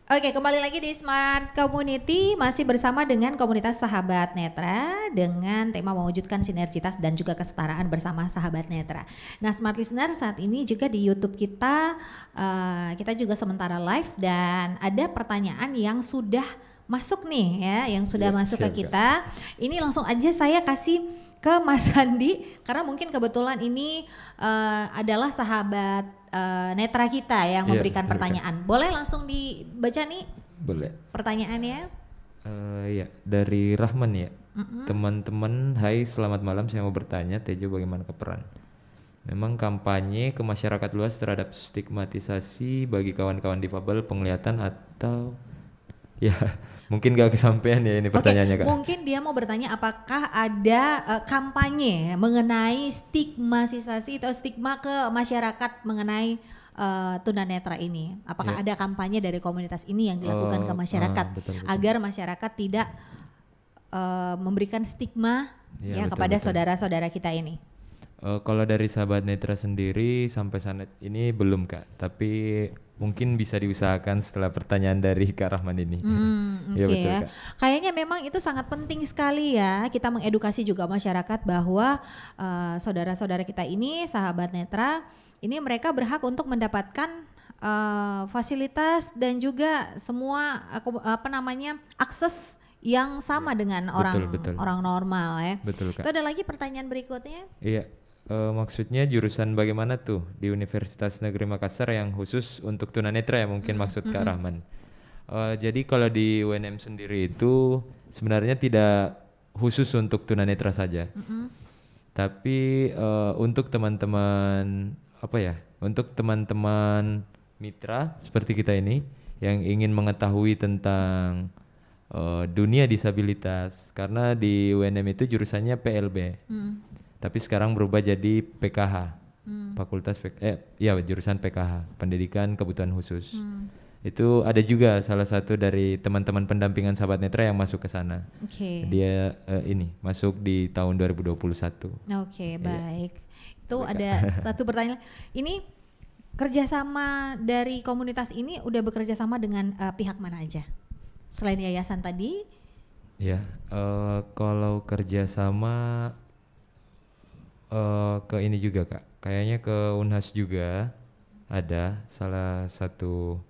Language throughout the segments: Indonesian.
Oke, kembali lagi di Smart Community, masih bersama dengan komunitas Sahabat Netra dengan tema mewujudkan sinergitas dan juga kesetaraan bersama Sahabat Netra. Nah, Smart Listener, saat ini juga di YouTube kita, kita juga sementara live dan ada pertanyaan yang sudah masuk nih ya, yang sudah masuk siap, ke Kak. kita. Ini langsung aja saya kasih ke Mas Andi karena mungkin kebetulan ini adalah sahabat netra kita yang Iya, memberikan betul, Kak. pertanyaan. Boleh langsung dibaca nih Boleh. pertanyaannya? Ya, dari Rahman ya. Teman-teman, hai selamat malam. Saya mau bertanya, Tejo bagaimana peran? Memang kampanye ke masyarakat luas terhadap stigmatisasi bagi kawan-kawan difabel penglihatan atau ya mungkin gak kesampaian ya ini pertanyaannya, Oke, Kak. mungkin dia mau bertanya apakah ada kampanye mengenai stigmatisasi atau stigma ke masyarakat mengenai tunanetra ini. Apakah Ya. ada kampanye dari komunitas ini yang dilakukan ke masyarakat Betul, betul. agar masyarakat tidak memberikan stigma Ya, ya betul, kepada betul. saudara-saudara kita ini? Kalau dari sahabat netra sendiri sampai saat ini belum, Kak, tapi mungkin bisa diusahakan setelah pertanyaan dari Kak Rahman ini. Oke Ya betul, ya. Kak. Kayaknya memang itu sangat penting sekali ya kita mengedukasi juga masyarakat bahwa saudara-saudara kita ini sahabat netra ini mereka berhak untuk mendapatkan fasilitas dan juga semua akses yang sama dengan orang betul. orang normal ya. Betul, Kak. Itu ada lagi pertanyaan berikutnya? Iya, maksudnya jurusan bagaimana tuh di Universitas Negeri Makassar yang khusus untuk tunanetra ya mungkin maksud Kak Rahman. Jadi kalau di UNM sendiri itu sebenarnya tidak khusus untuk tunanetra saja. Tapi untuk teman-teman untuk teman-teman mitra seperti kita ini yang ingin mengetahui tentang dunia disabilitas karena di UNM itu jurusannya PLB. Tapi sekarang berubah jadi PKH. Jurusan PKH, Pendidikan Kebutuhan Khusus. Itu ada juga salah satu dari teman-teman pendampingan sahabat netra yang masuk ke sana. Oke. Dia ini masuk di tahun 2021. Oke, baik. Itu ada satu pertanyaan. Ini kerjasama dari komunitas ini udah bekerja sama dengan pihak mana aja? Selain yayasan tadi? Ya, kalau kerjasama ke ini juga, Kak. Kayaknya ke Unhas juga ada salah satu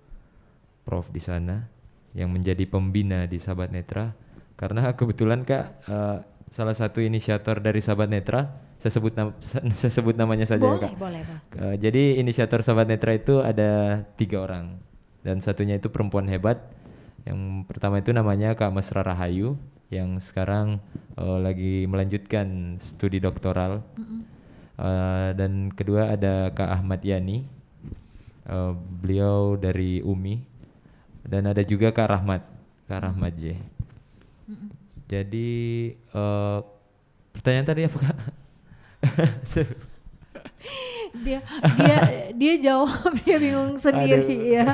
prof di sana yang menjadi pembina di Sahabat Netra. Karena kebetulan, Kak, salah satu inisiator dari Sahabat Netra, saya sebut namanya saja, Boleh, Kak. boleh. Jadi inisiator Sahabat Netra itu ada 3 orang dan satunya itu perempuan hebat. Yang pertama itu namanya Kak Mesra Rahayu yang sekarang lagi melanjutkan studi doktoral. Dan kedua ada Kak Ahmad Yani, beliau dari UMI, dan ada juga Kak Rahmat J. Jadi pertanyaan tadi apa, Kak? dia jawab dia bingung sendiri. Aduh. Ya.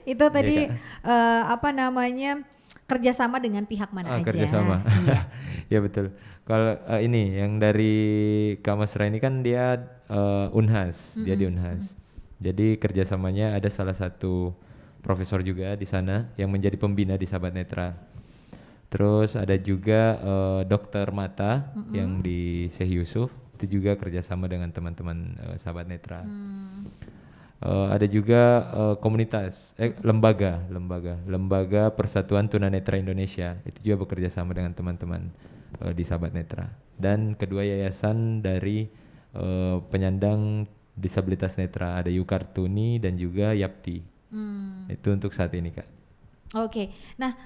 Itu tadi Iya, kerjasama dengan pihak mana aja? kerjasama. Iya. Ya betul. Kalau ini yang dari Kak Mesra ini kan dia Unhas, dia di Unhas. Jadi kerjasamanya ada salah satu profesor juga di sana yang menjadi pembina di Sahabat Netra. Terus ada juga dokter mata yang di Syekh Yusuf, itu juga kerjasama dengan teman-teman Sahabat Netra. Ada juga komunitas, lembaga Persatuan Tunanetra Indonesia, itu juga bekerja sama dengan teman-teman di Sahabat Netra. Dan kedua yayasan dari penyandang disabilitas netra, ada Yukartuni dan juga Yapti. Itu untuk saat ini, Kak. Oke. Nah,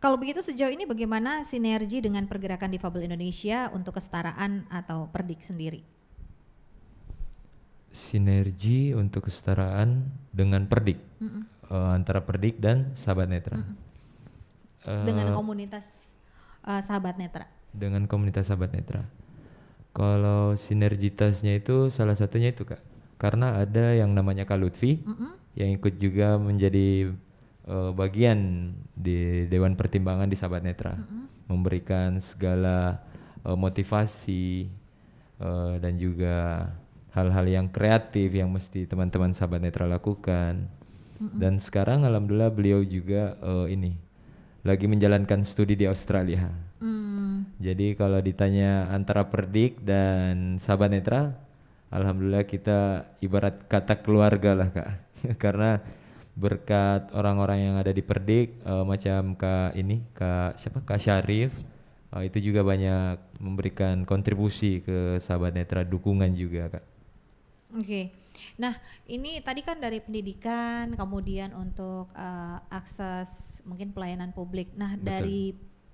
kalau begitu sejauh ini bagaimana sinergi dengan Pergerakan Difabel Indonesia untuk kesetaraan atau Perdik sendiri? Sinergi untuk kesetaraan dengan Perdik, antara Perdik dan Sahabat Netra. Dengan komunitas Sahabat Netra. Dengan komunitas Sahabat Netra. Kalau sinergitasnya itu salah satunya itu, Kak. Karena ada yang namanya Kak Lutfi yang ikut juga menjadi bagian di Dewan Pertimbangan di Sahabat Netra, memberikan segala motivasi dan juga hal-hal yang kreatif yang mesti teman-teman Sahabat Netra lakukan. Dan sekarang alhamdulillah beliau juga ini lagi menjalankan studi di Australia. Jadi kalau ditanya antara Perdik dan Sahabat Netra, alhamdulillah kita ibarat kata keluarga lah Kak. Karena berkat orang-orang yang ada di Perdik, macam Kak Syarif, itu juga banyak memberikan kontribusi ke Sahabat Netra, dukungan juga Kak. Oke. Nah, ini tadi kan dari pendidikan, kemudian untuk akses mungkin pelayanan publik. Nah, Betul. dari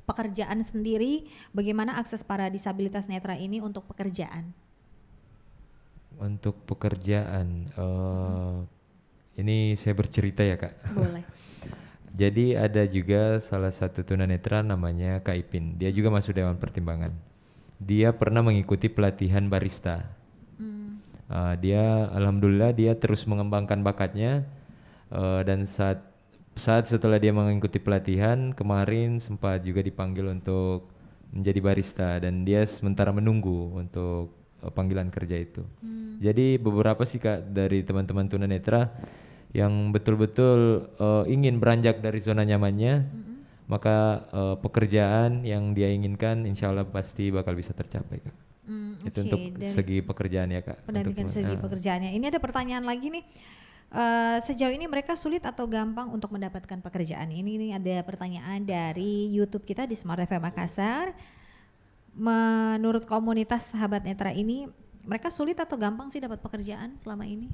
pekerjaan sendiri, bagaimana akses para disabilitas netra ini untuk pekerjaan? Untuk pekerjaan, ini saya bercerita ya Kak. Boleh. Jadi ada juga salah satu tunanetra namanya Kak Ipin. Dia juga masuk Dewan Pertimbangan. Dia pernah mengikuti pelatihan barista. Dia alhamdulillah dia terus mengembangkan bakatnya, dan saat setelah dia mengikuti pelatihan kemarin sempat juga dipanggil untuk menjadi barista dan dia sementara menunggu untuk panggilan kerja itu. Jadi beberapa sih Kak dari teman-teman tunanetra yang betul-betul ingin beranjak dari zona nyamannya, maka pekerjaan yang dia inginkan insya Allah pasti bakal bisa tercapai Kak. Itu untuk segi pekerjaan ya Kak. Pendampingan segi pekerjaannya. Ini ada pertanyaan lagi nih. Sejauh ini mereka sulit atau gampang untuk mendapatkan pekerjaan? Ini ada pertanyaan dari YouTube kita di Smart FM Makassar. Menurut komunitas Sahabat Netra ini, mereka sulit atau gampang sih dapat pekerjaan selama ini?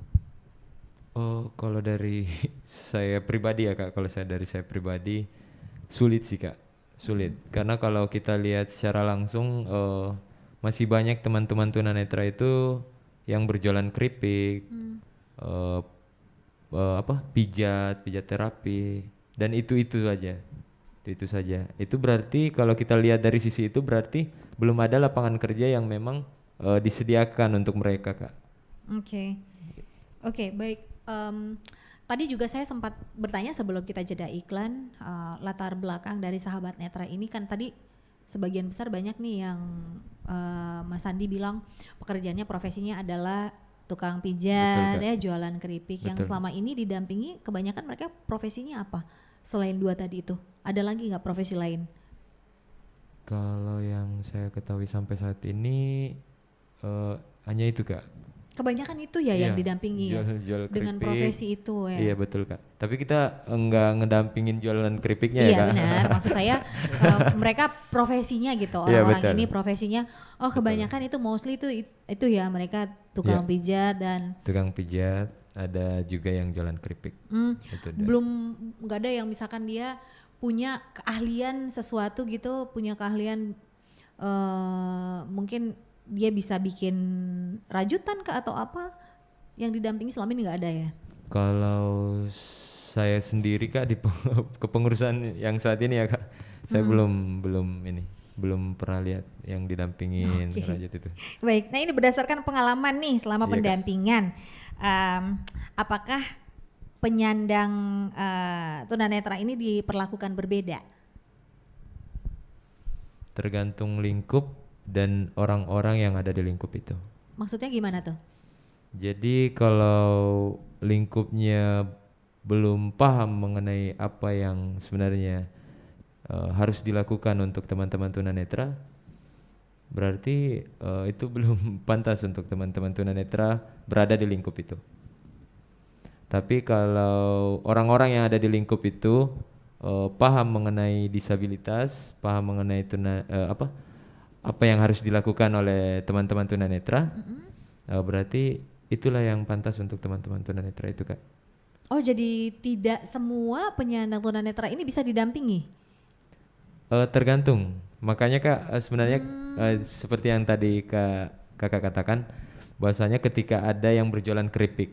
Oh, kalau dari saya pribadi ya Kak, kalau dari saya pribadi sulit sih Kak, sulit. Karena kalau kita lihat secara langsung masih banyak teman-teman tunanetra itu yang berjualan keripik, pijat terapi, dan itu saja. Itu berarti kalau kita lihat dari sisi itu berarti belum ada lapangan kerja yang memang disediakan untuk mereka Kak. Oke, baik. Tadi juga saya sempat bertanya sebelum kita jeda iklan, latar belakang dari Sahabat Netra ini kan tadi sebagian besar banyak nih yang Mas Andi bilang pekerjaannya profesinya adalah tukang pijat. Betul, ya, jualan keripik. Betul. Yang selama ini didampingi kebanyakan mereka profesinya apa? Selain dua tadi itu, ada lagi nggak profesi lain? Kalau yang saya ketahui sampai saat ini hanya itu Kak. Kebanyakan itu ya yang didampingi jual dengan profesi itu ya. Iya betul Kak. Tapi kita enggak ngedampingin jualan keripiknya ya Kak. Iya benar. Maksud saya mereka profesinya gitu. Orang-orang ini profesinya. Oh kebanyakan itu mostly itu ya mereka tukang pijat dan. Tukang pijat. Ada juga yang jualan keripik. Belum nggak ada yang misalkan dia punya keahlian sesuatu gitu, punya keahlian mungkin dia bisa bikin rajutan atau apa yang didampingi selama ini nggak ada ya? Kalau saya sendiri Kak di kepengurusan yang saat ini ya Kak, saya belum pernah lihat yang didampingin rajut itu. Baik, nah ini berdasarkan pengalaman nih selama pendampingan, apakah penyandang tunanetra ini diperlakukan berbeda? Tergantung lingkup dan orang-orang yang ada di lingkup itu. Maksudnya gimana tuh? Jadi kalau lingkupnya belum paham mengenai apa yang sebenarnya harus dilakukan untuk teman-teman tunanetra, berarti itu belum pantas untuk teman-teman tunanetra berada di lingkup itu. Tapi kalau orang-orang yang ada di lingkup itu paham mengenai disabilitas, paham mengenai apa yang harus dilakukan oleh teman-teman tunanetra, berarti itulah yang pantas untuk teman-teman tunanetra itu Kak. Oh jadi tidak semua penyandang tunanetra ini bisa didampingi? Tergantung, makanya Kak sebenarnya seperti yang tadi Kakak katakan, bahwasanya ketika ada yang berjualan keripik,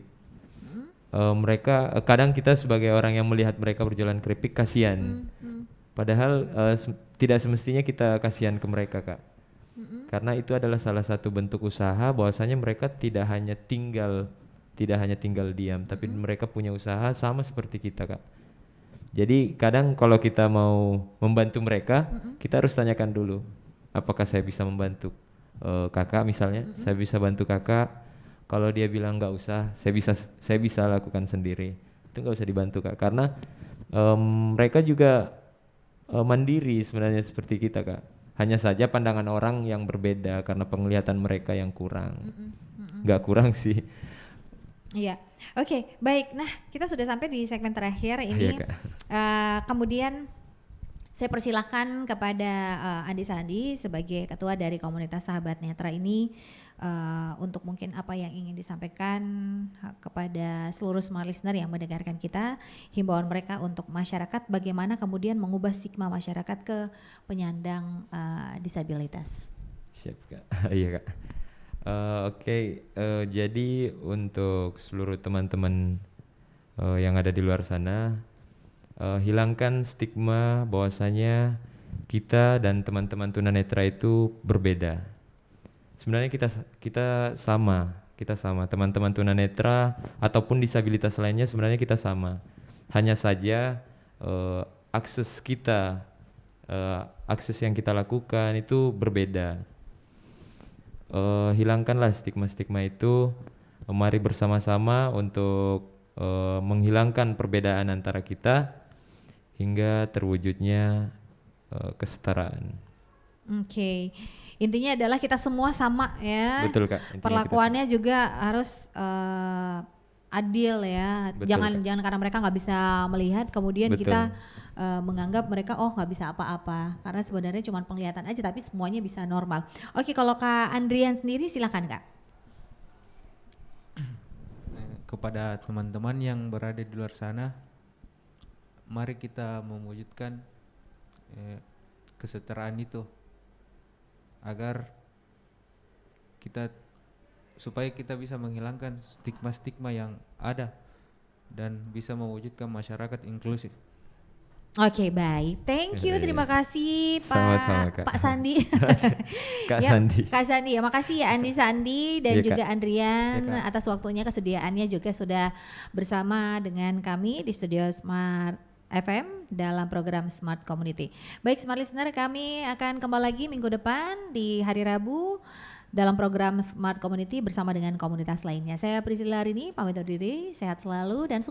mereka kadang kita sebagai orang yang melihat mereka berjualan keripik kasihan, padahal tidak semestinya kita kasihan ke mereka Kak. Karena itu adalah salah satu bentuk usaha, bahwasanya mereka tidak hanya tinggal diam, tapi mereka punya usaha sama seperti kita Kak. Jadi kadang kalau kita mau membantu mereka, kita harus tanyakan dulu, apakah saya bisa membantu kakak misalnya, saya bisa bantu kakak. Kalau dia bilang nggak usah, saya bisa lakukan sendiri. itu nggak usah dibantu Kak, karena mereka juga mandiri sebenarnya seperti kita Kak. Hanya saja pandangan orang yang berbeda karena penglihatan mereka yang kurang. Nggak kurang sih. Iya, oke, baik. Nah, kita sudah sampai di segmen terakhir ini. Iya, Kak. Kemudian saya persilahkan kepada Andi Sandi sebagai ketua dari komunitas Sahabat Netra ini untuk mungkin apa yang ingin disampaikan kepada seluruh smart listener yang mendengarkan kita, himbauan mereka untuk masyarakat, bagaimana kemudian mengubah stigma masyarakat ke penyandang disabilitas. Siap Kak. Iya Kak. Oke, jadi untuk seluruh teman-teman yang ada di luar sana, hilangkan stigma bahwasanya kita dan teman-teman tunanetra itu berbeda. Sebenarnya kita sama teman-teman tunanetra ataupun disabilitas lainnya sebenarnya kita sama. Hanya saja akses kita, akses yang kita lakukan itu berbeda. Hilangkanlah stigma-stigma itu. Mari bersama-sama untuk menghilangkan perbedaan antara kita hingga terwujudnya kesetaraan. Oke. Intinya adalah kita semua sama ya. Betul Kak. Perlakuannya juga harus adil ya. Betul, Jangan karena mereka nggak bisa melihat kemudian Betul. kita menganggap mereka nggak bisa apa-apa. Karena sebenarnya cuma penglihatan aja tapi semuanya bisa normal. Oke, kalau Kak Andrian sendiri silakan Kak. Kepada teman-teman yang berada di luar sana, mari kita mewujudkan kesetaraan itu agar supaya kita bisa menghilangkan stigma-stigma yang ada dan bisa mewujudkan masyarakat inklusif. Oke, baik. Thank you. Terima kasih Sama-sama, Kak. Pak Sandi. Kak Ya, Sandi. Kak Sandi ya. Makasih ya Andi Sandi dan Iya, juga Kak. Andrian Iya, Kak. atas waktunya, kesediaannya juga sudah bersama dengan kami di studio Smart FM dalam program Smart Community. Baik Smart Listener, kami akan kembali lagi minggu depan di hari Rabu dalam program Smart Community bersama dengan komunitas lainnya. Saya Priscilla Rini, pamit undur diri, sehat selalu dan sukses.